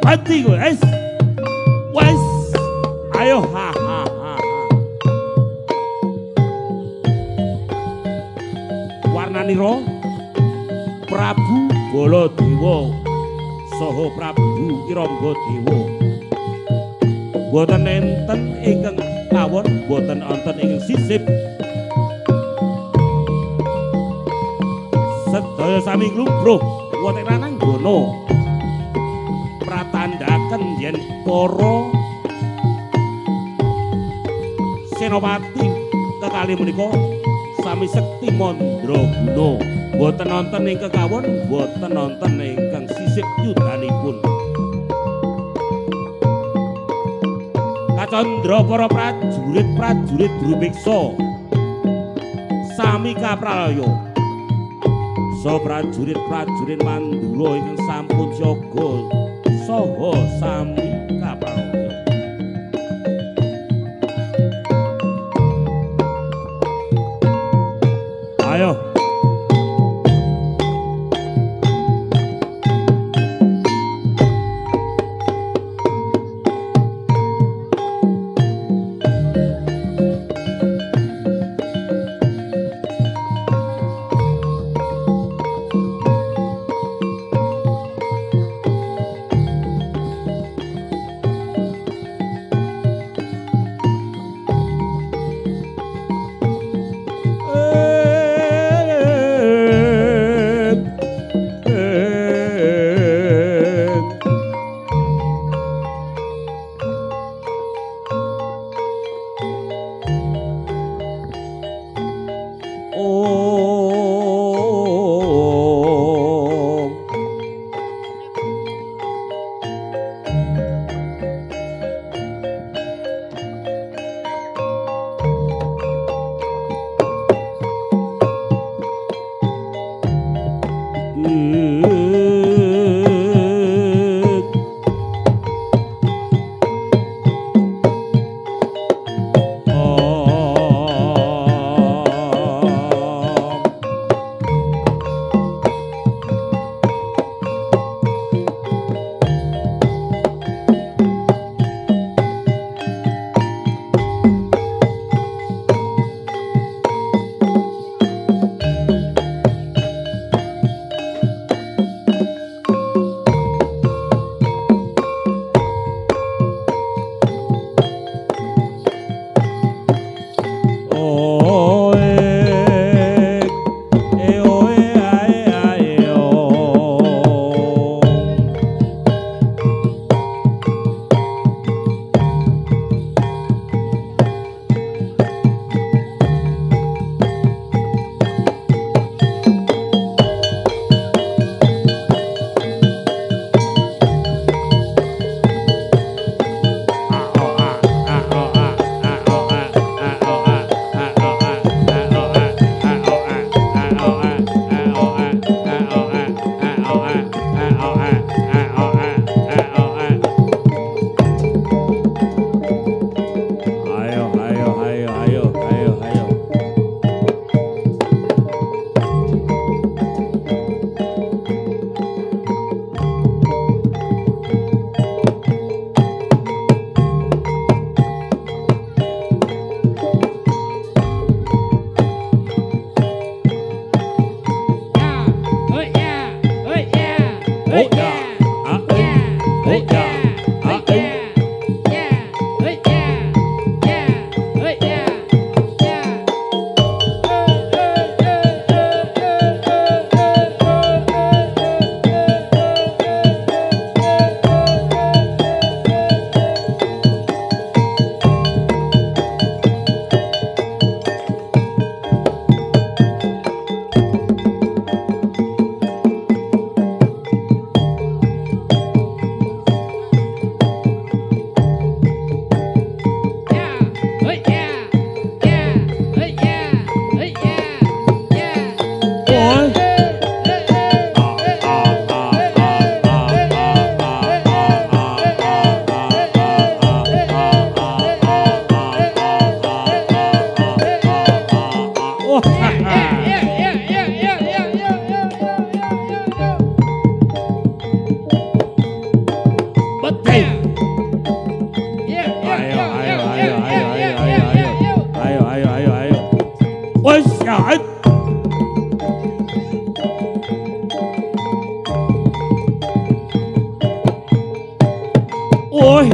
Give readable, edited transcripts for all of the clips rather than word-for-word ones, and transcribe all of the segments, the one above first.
Mati kowe, wis. Wis. Ayo ha ha ha. Warnanira Prabu Baladewa saha Prabu Iranggadewa. Boten enten ingkang kawon, boten wonten ingkang sisip. Sedaya sami nglumbruh wonten rananggana pratandaken yen para senopati kekalih menika sami sekti mandraguna. Boten wonten ingkang kawon, boten wonten ingkang sisip yudanipun. Kacandra para prajurit-prajurit Drumiksa sami kapralaya. So prajurit-prajurit Mandura ingkang sampun siaga saha sami kapralaya. Ayo. Peti. Ayo, ayo, ayo, ayo, ayo, ayo, ayo, ayo, ayo, ayo, ayo. Wes ya. Ôi.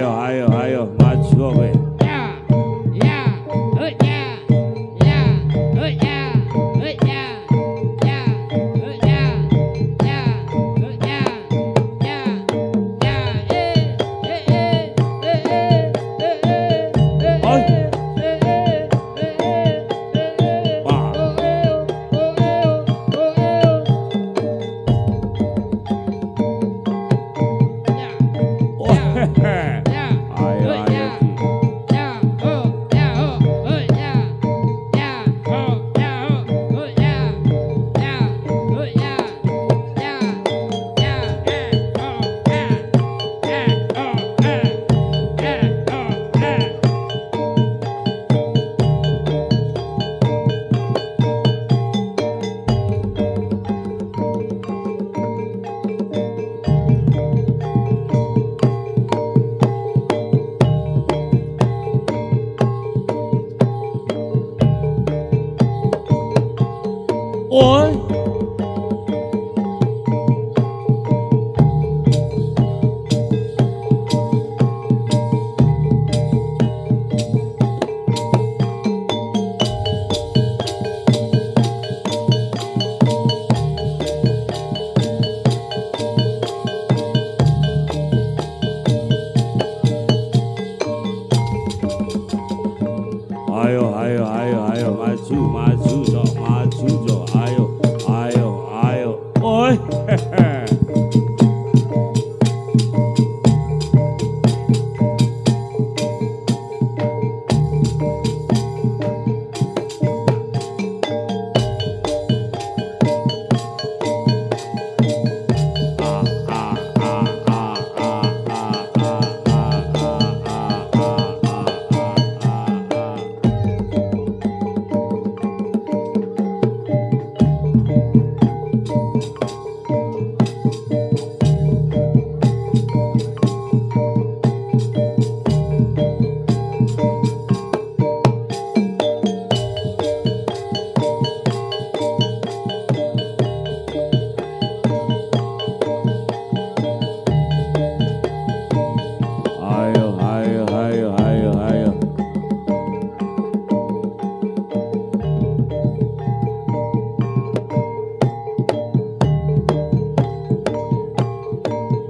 ayo, maju kowe. Ayo, maju, Cok, ayo, oi.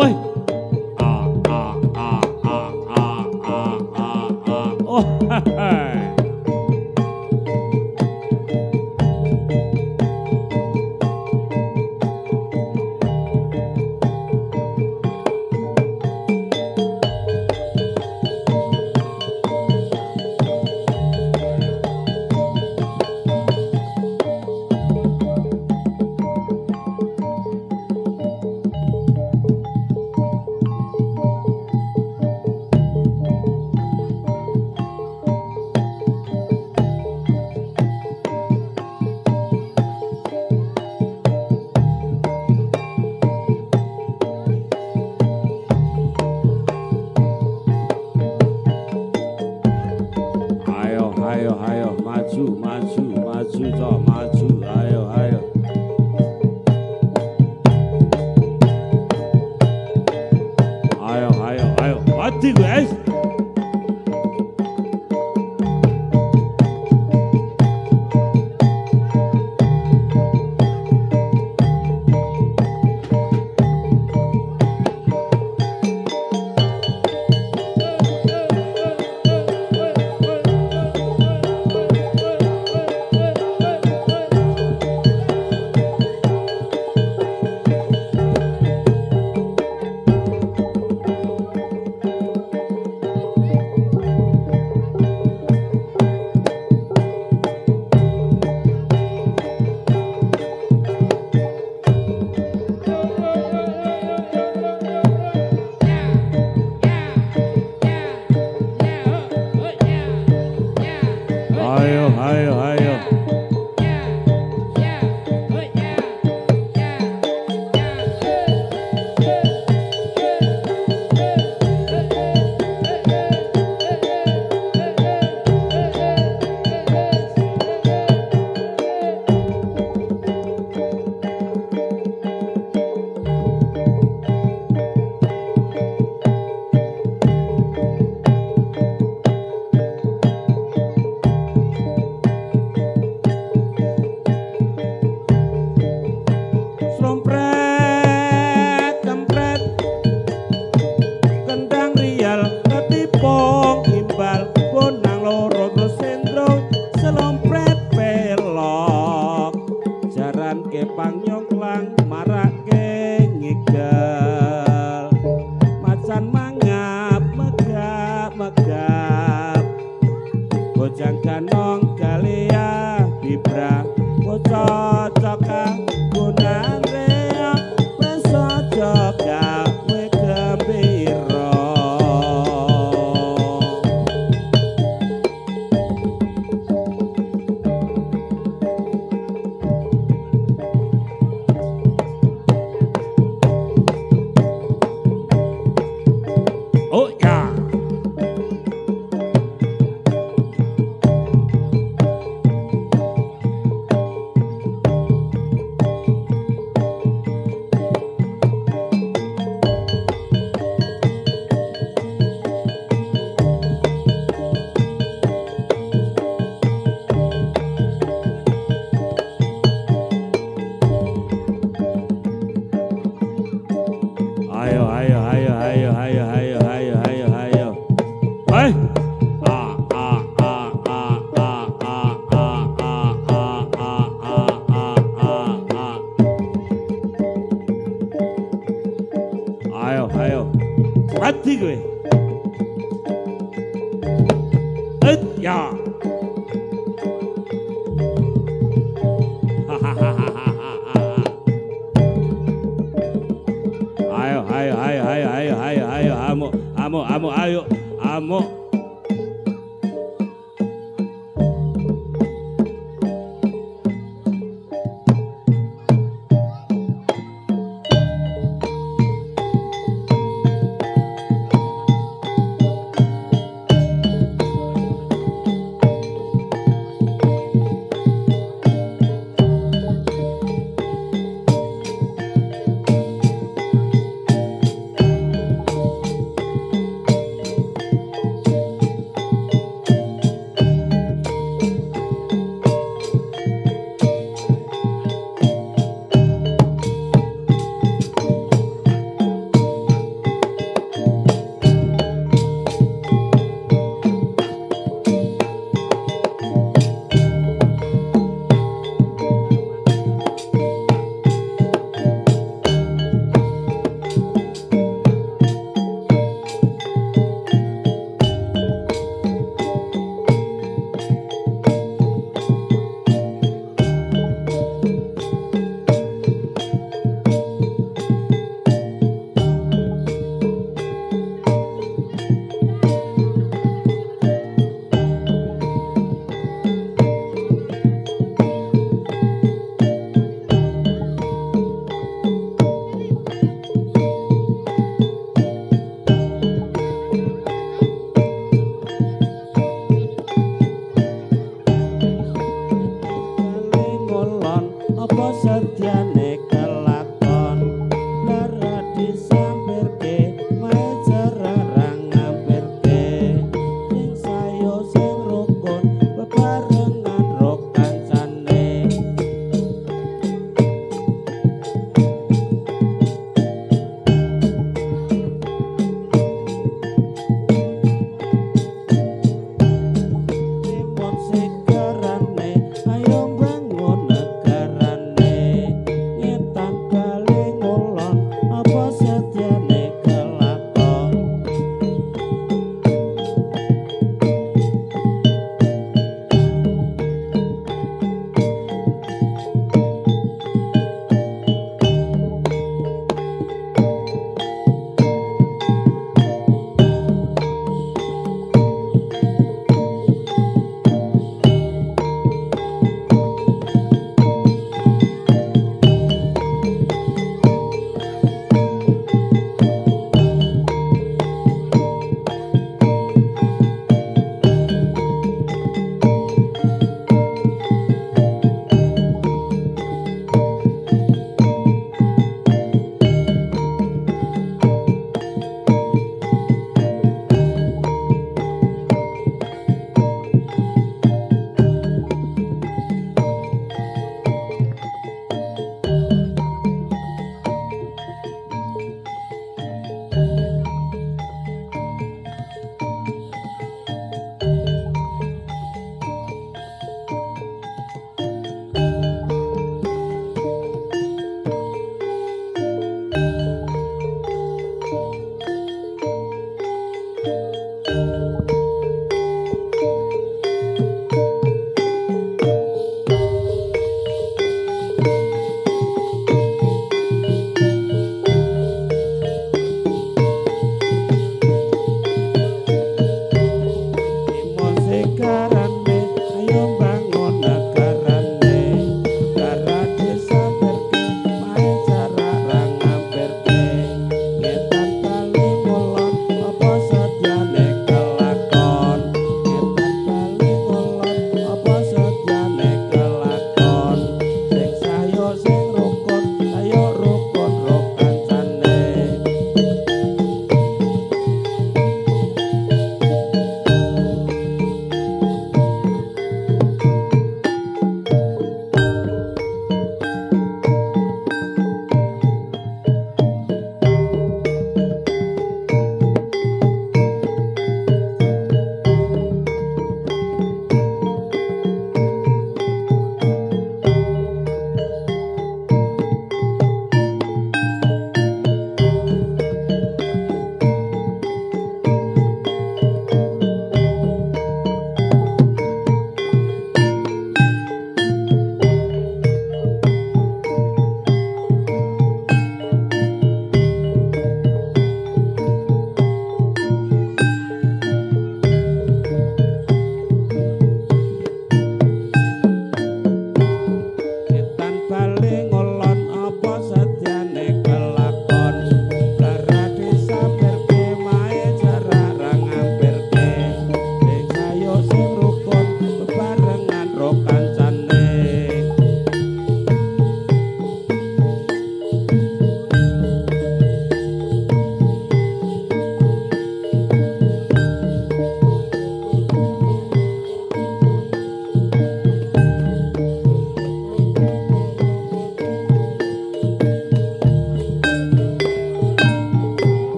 Oi. Ayo, maju, Cok, maju, ayo. Ayo, mati guys. megap bojang kanong kalia bibra cocoka gunan rea peso joka we gembira oh ya ayo ayo ayo ayo ayo ayo ayo ayo ayo hai ayo ayo mati gue ya ayo ayo ayo ayo ayo ayo ayo amo ayo amo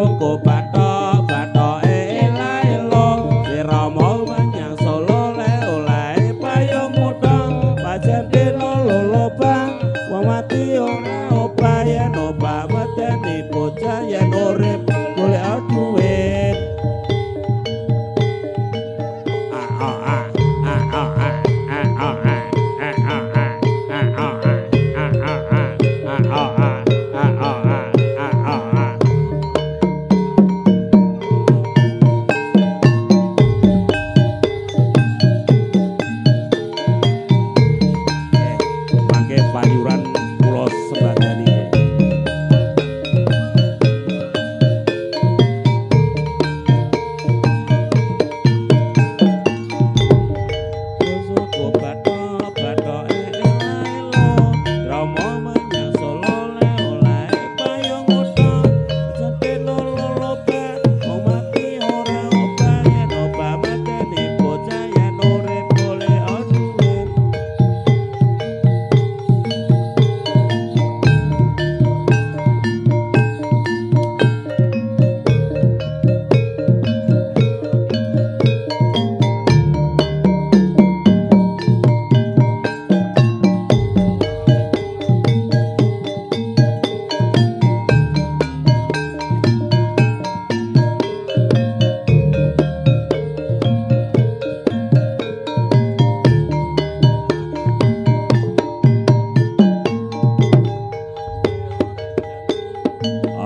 suku bathok bathoke ela-elo sirama menyang Solo le oleh payung mudha pancen lolo bang wong mati ora obah yen obah medeni bocah yen urip golek duit. Panyuran pulau Sebadani. Suku bathok bathoke ela-elo rama menyang Solo le oleh payung mudha pancen lolo bang wong mati ora obah yen obah medeni bocah yen urip golek duit.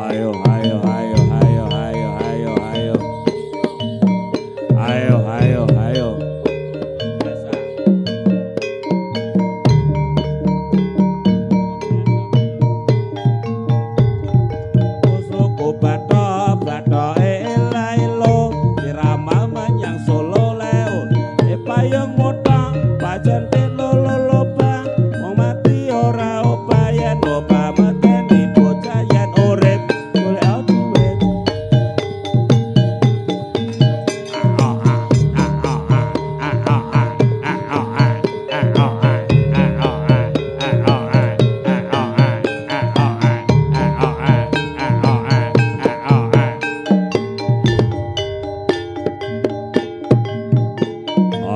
Ayo, ayo, ayo, ayo, ayo, ayo, ayo, ayo, ayo, ayo. Suku bathok bathoke ela-elo sirama menyang Solo leo payung mudha pancen lolo bang wong mati ora obah yen obah medeni bocah yen urip golek duit.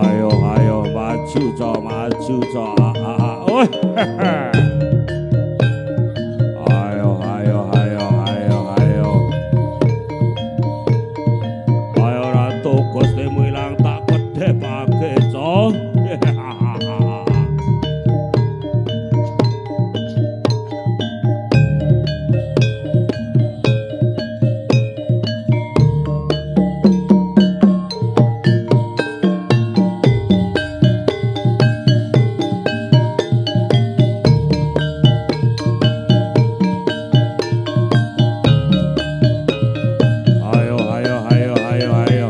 Ayo, ayo, maju cok, maju cok. Ayo, ayo, ayo, ayo, ayo. Ayo ratu Gustimu ilang tak kedhepake cok. Ayo, ayo, ayo, ayo, ayo.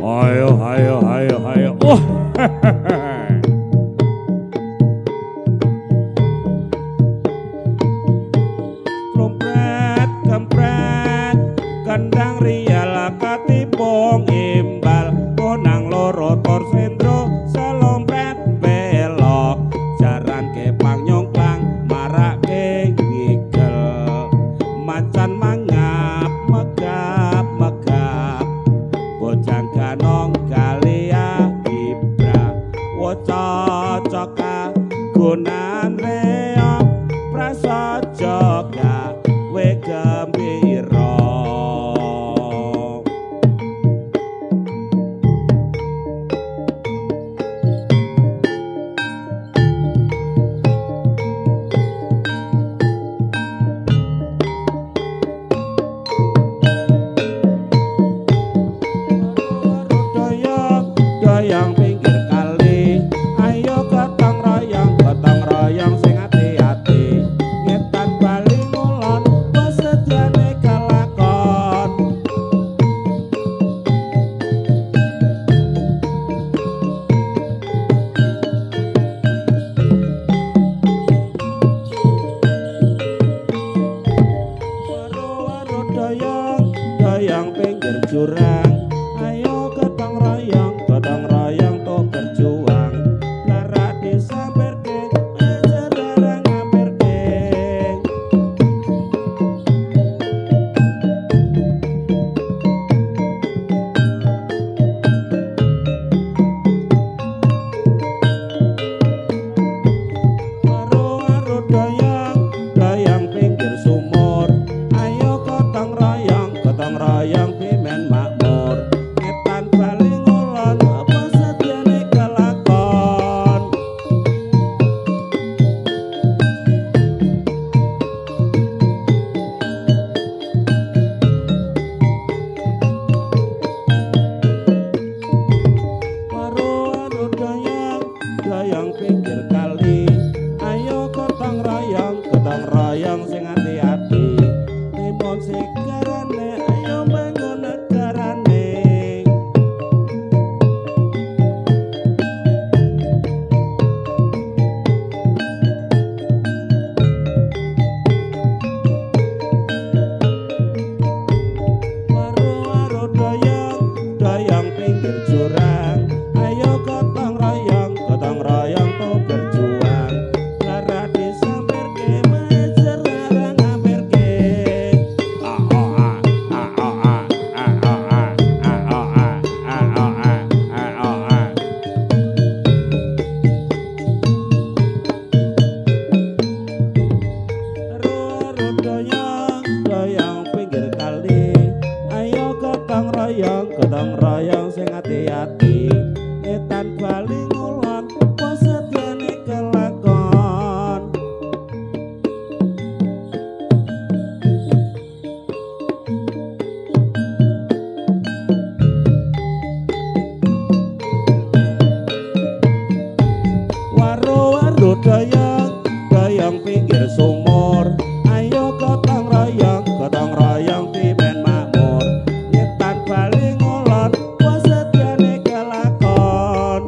Ayo, ayo, ayo, ayo. Trompet, kempret, kendang rial katipung imbal, konang loro tor sendro, selompet belok, jaran kepang nyongklang, marak ngigel, macan mangap, megap, megap, bojang ganong kalia gibra, wococoka gunan reok, prasaja gawe gembira. gotong royong tuh berjuang lara disamperke jarang ngaperke waro-waro dayang pinggir sumur ayo gotong royong pimen makmur ngetan bali ngulon apa sediane kelakon waro-waro dayang pinggir kali ayo gotong royong sing hati-hati timun segarane ayo bangun negarane waro-waro dayang pinggir jurang ayo gotong royong tuh berjuang lara disamperke majer lara ngaperke waro-waro dayang pinggir kali ayo gotong royong sing hati-hati etan bali ngulon apa sediane kelakon waro-waro dayang pinggir sumur ayo gotong royong pimen makmur nyetan bali ngulon apa sediane kelakon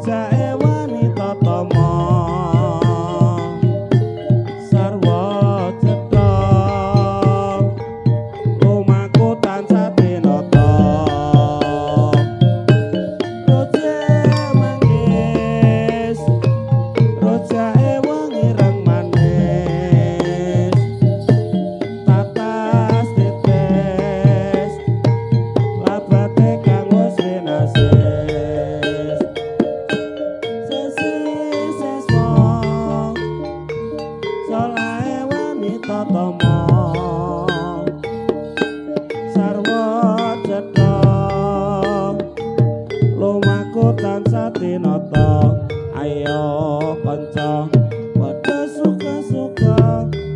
rojake wanita tama sarwa cetha lumaku tansah tinata roje manggis rojake wengi reng manis tatas tetes labate kang wis winasis sesis sesmo solahe wanita tama sarwa cetha lumaku tansah tinata ayo kanca padha suka-suka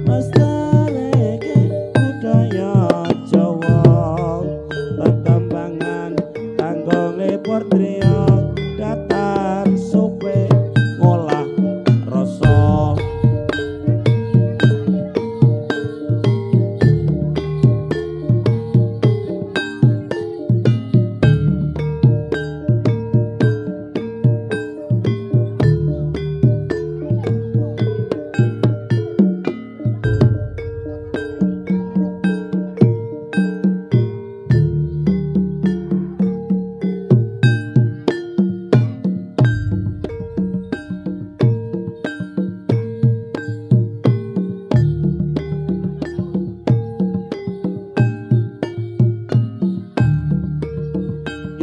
lestariake budaya Jawa tetembangan kanggo nglipur triya datar supe ngolah rasa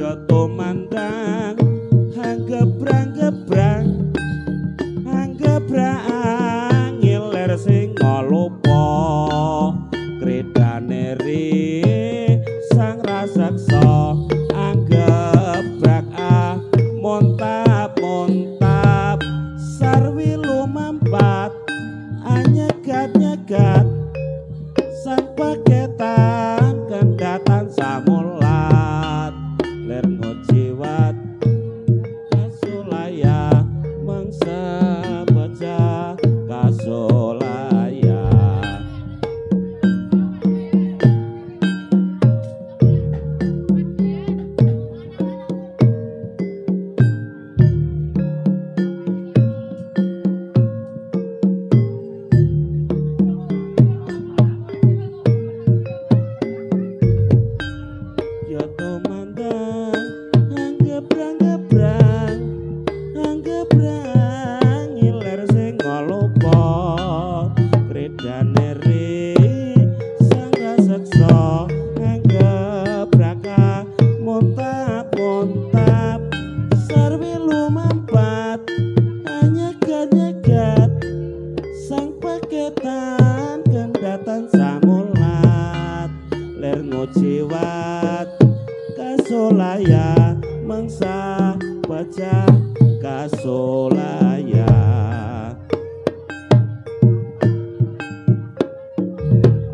ya tumandang hanggebrang-gebrang hanggebrang ngiler sing lupa kredane ri sang raseksa anggebrak montap-montap sarwi lumampat anyegat-nyegat sang paketan kendatan samulat ler ngojiwat kasulaya mangsa baca kasulaya ya tumandang hanggebrang-gebrang hanggebrang ngiler sing lupa kredane ri sang raseksa hanggebraka montap-montap sarwi lumampat anyegat-nyegat sang paketan kendatan samulat ler ngojiwat kasolaya mangsa baca kasolaya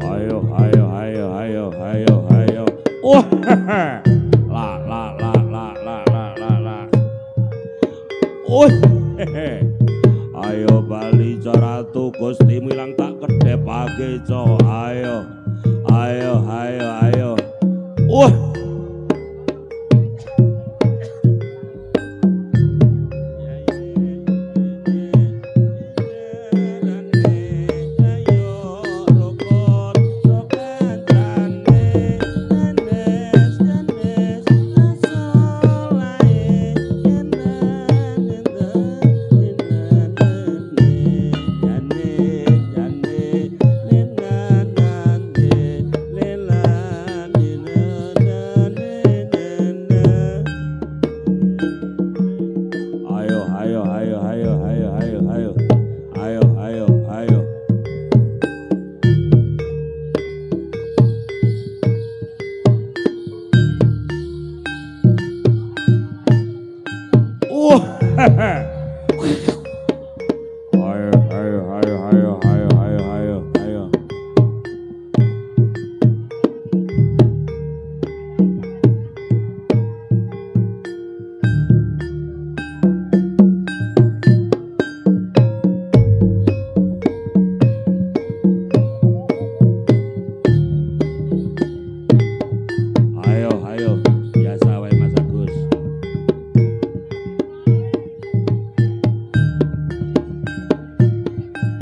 ayo ayo ayo ayo ayo ayo la la la la la la la la ayo bali caratu Gusti milang tak kedhepake co ayo ayo ayo ayo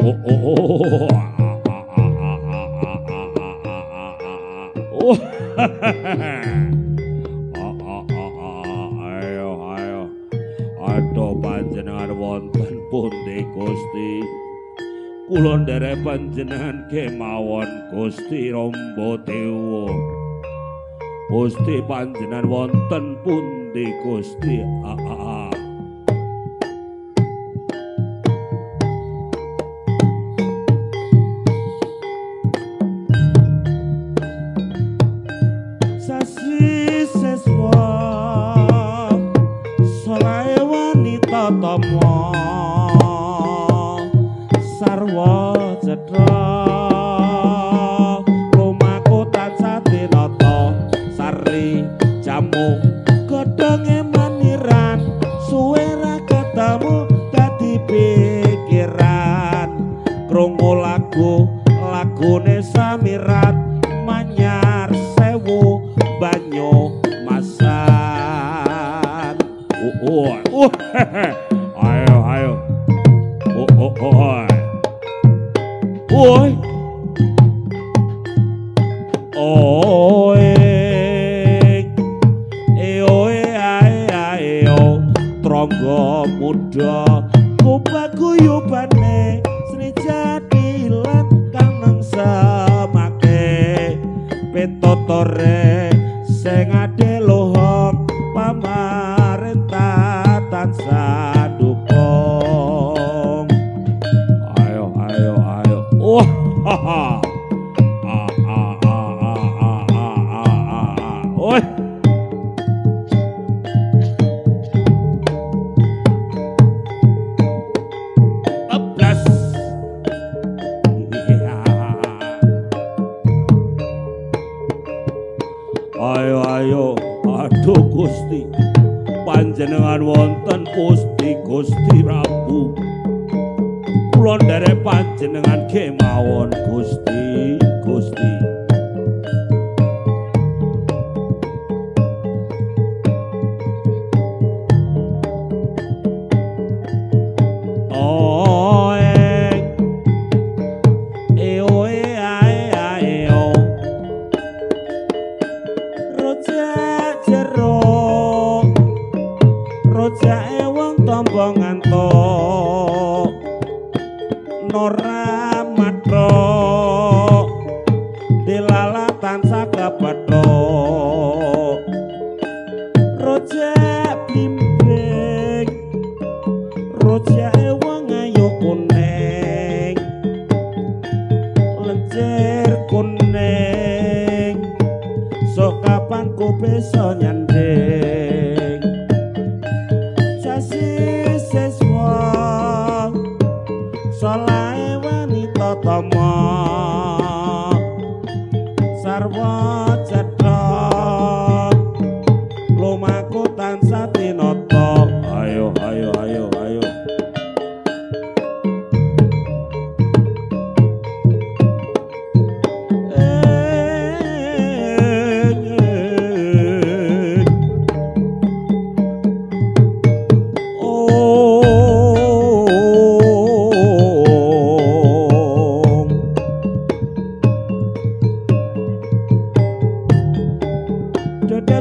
Oh. Ayo ayo. Aduh panjenengan wonten pundi Gusti? Kula nderek panjenengan kemawon Gusti Rambadewa. Gusti panjenengan wonten pundi Gusti? Sasi seswa solae wanita tama sarwa cetha lumaku tansah tinata sari jamu godhonge maniran suwe ra ketemu dadi pikiran krungu lagune samirat manyar sewu banyu masan ayo ayo oi tronggo muda kupaguyubane Sri Jadilan kaneng semake pitutore sing ade lohong pamarentah tansah dukung ayo oi ayo aduh Gusti panjenengan wonten Gusti Prabu kula nderek panjenengan kemawon Gusti rojake wong tombo ngantuk nora mathuk dilala tansah kepethuk rojak blimbing rojake wong ayu kuning lencer kuning sok kapan ku bisa nyanding seswa solae wanita tama sarwa cetha lumaku tansah tinata ayo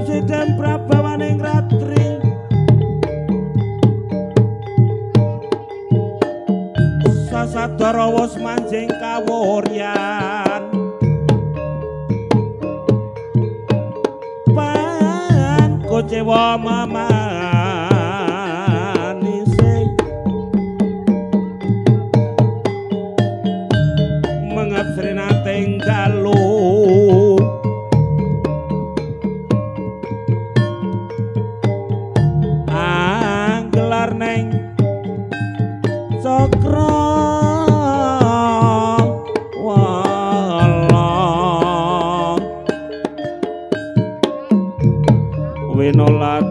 Sedang prabawaning ratri sasadara wus manjing kawuryan pan kecewa mamanise mengabsrinating dalu neng cakra walang winolat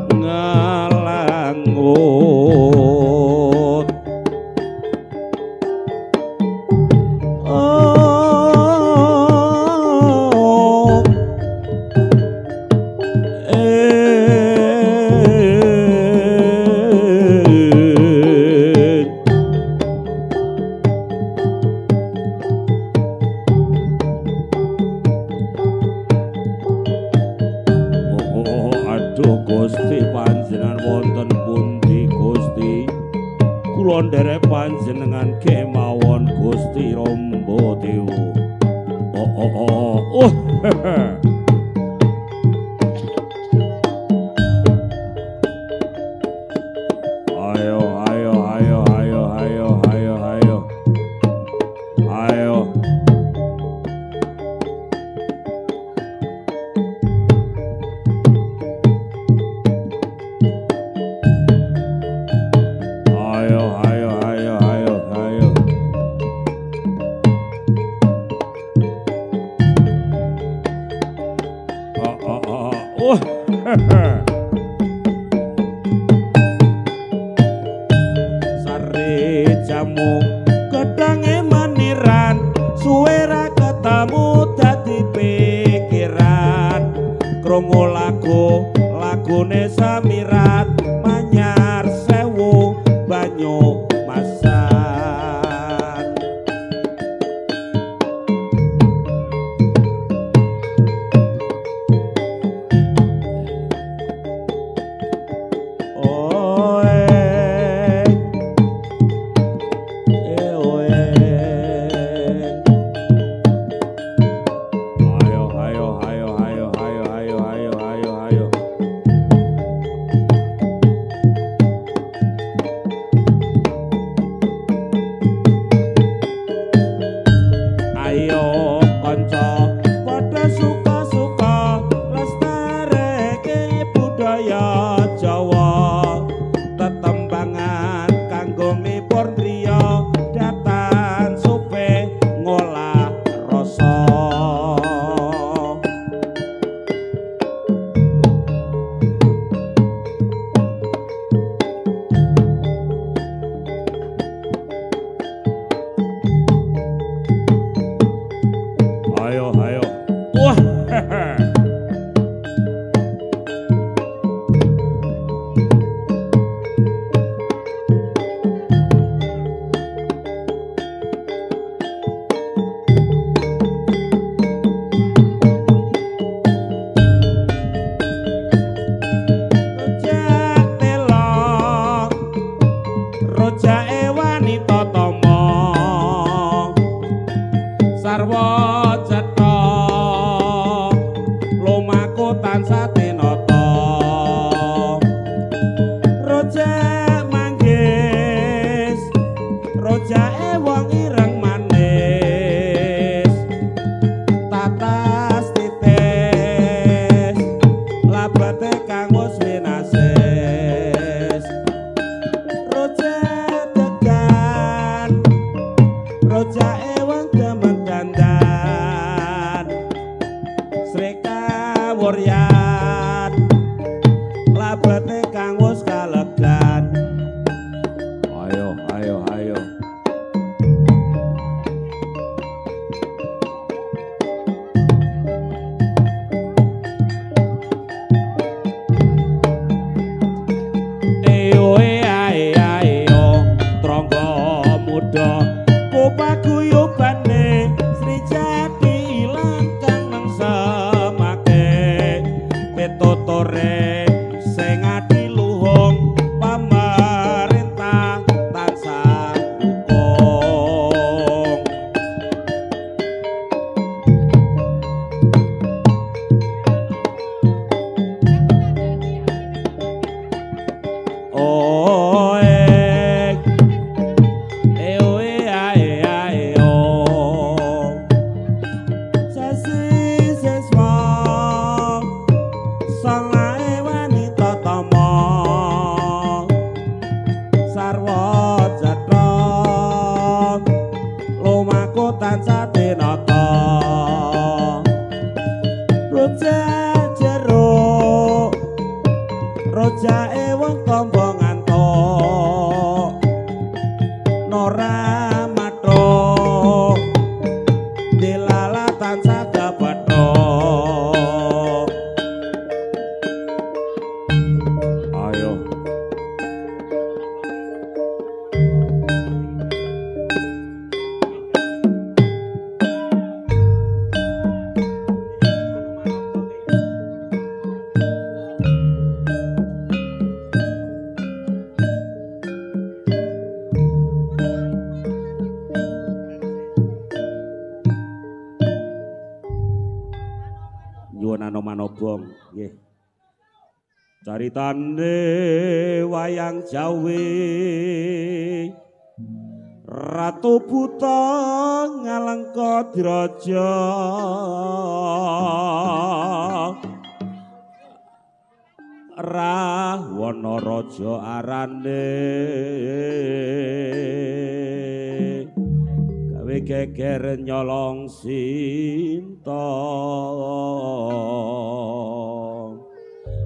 kula nderek panjenengan kemawon Gusti Ramba Dewa. Ayo ayo ayo ayo ayo ayo ayo ayo Sari jamu gedange maniran suwe ra ketemu dadi pikiran krungu lagune samirat manyar sewu banyu masan Anomanobong nggih. Caritane wayang Jawi Ratu Buta ngalengka diraja Rahwana raja arane gawe geger nyolong Sinta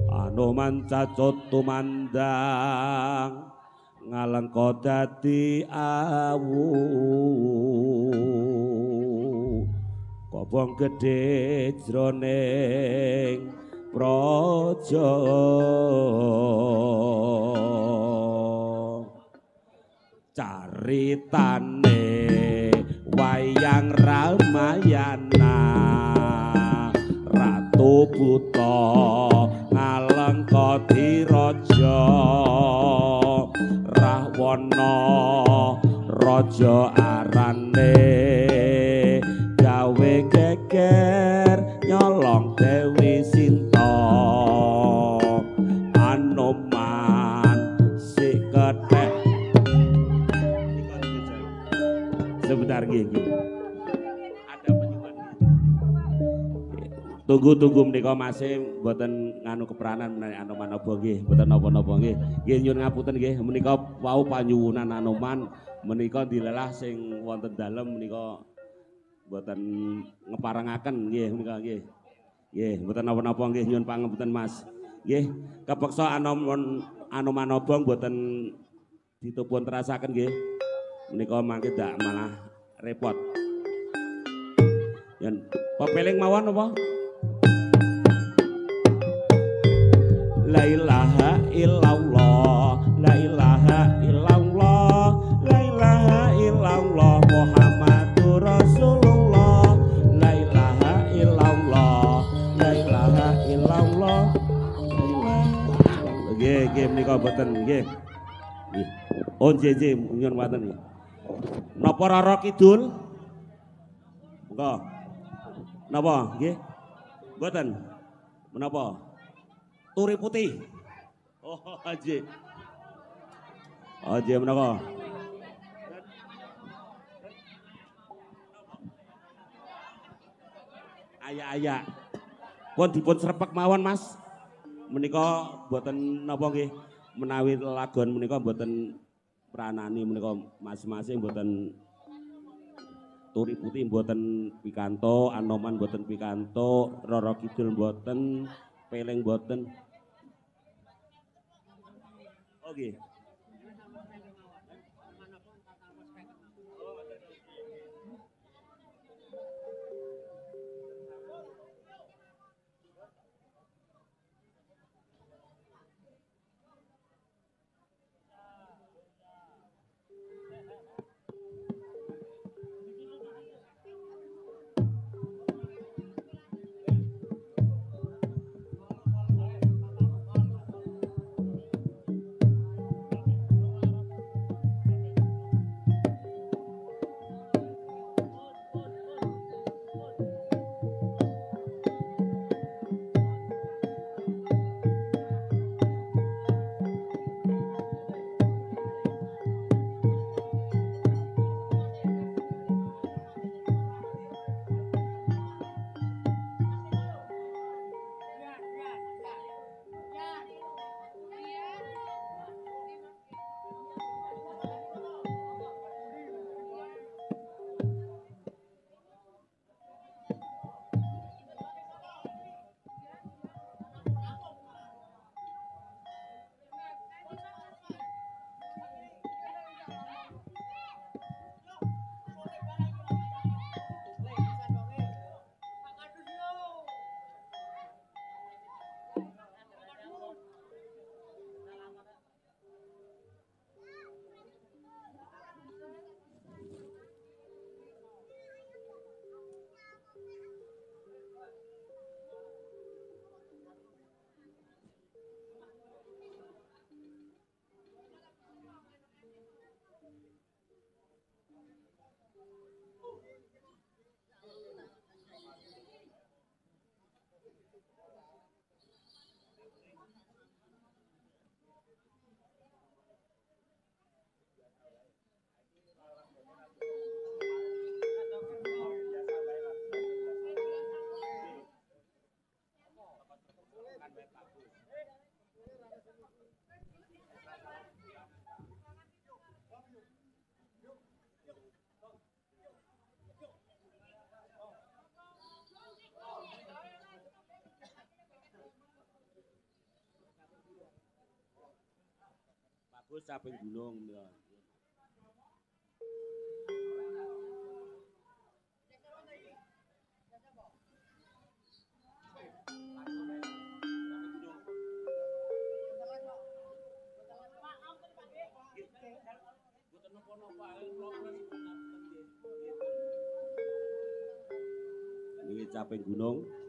Anoman cacut tumandang ngalengka dadi awu kobong gedhe jroning praja caritane wayang Ramayana Ratu Buta ngalengka diraja Rahwana raja arane gawe geger nyolong Dewi Sinta Anoman si kethek sebentar nggih ada penyuwun tunggu menika masih mboten nganu keperanan menawi Anoman napa nggih mboten napa-napa nggih nyuwun ngapunten nggih menika wau panyuwunan Anoman menika dilelah sing wonten dalem menika mboten ngeparengaken nggih menika nggih. Nggih, mboten napa-napa nggih nyuwun pangapunten Mas. Nggih, kepeksa Anomanobong mboten ditupun terasaken nggih. Menika mangke dak malah repot. Yen pepeling mawon apa? La ilaha illallah, la ilaha illallah, la ilaha illallah Muhammadur Rasulullah, la ilaha illallah, la ilaha illallah. Nggih, menika boten nggih. Nggih. Oh nggih, nyuwun waten nggih. Napa Rara Kidul? Monggo. Napa nggih? Mboten. Menapa? Turi putih. Oh, nggih. Oh, nggih menapa? Ayak-ayak. Pun dipun srepek mawon, Mas. Menika mboten napa nggih? Menawi lelagon menika mboten pranani menika masing-masing mboten Turi putih mboten pikanto, Anoman mboten pikanto, Rara Kidul mboten, Peleng mboten. Oke. Wis caping gunung ya. Ini caping gunung.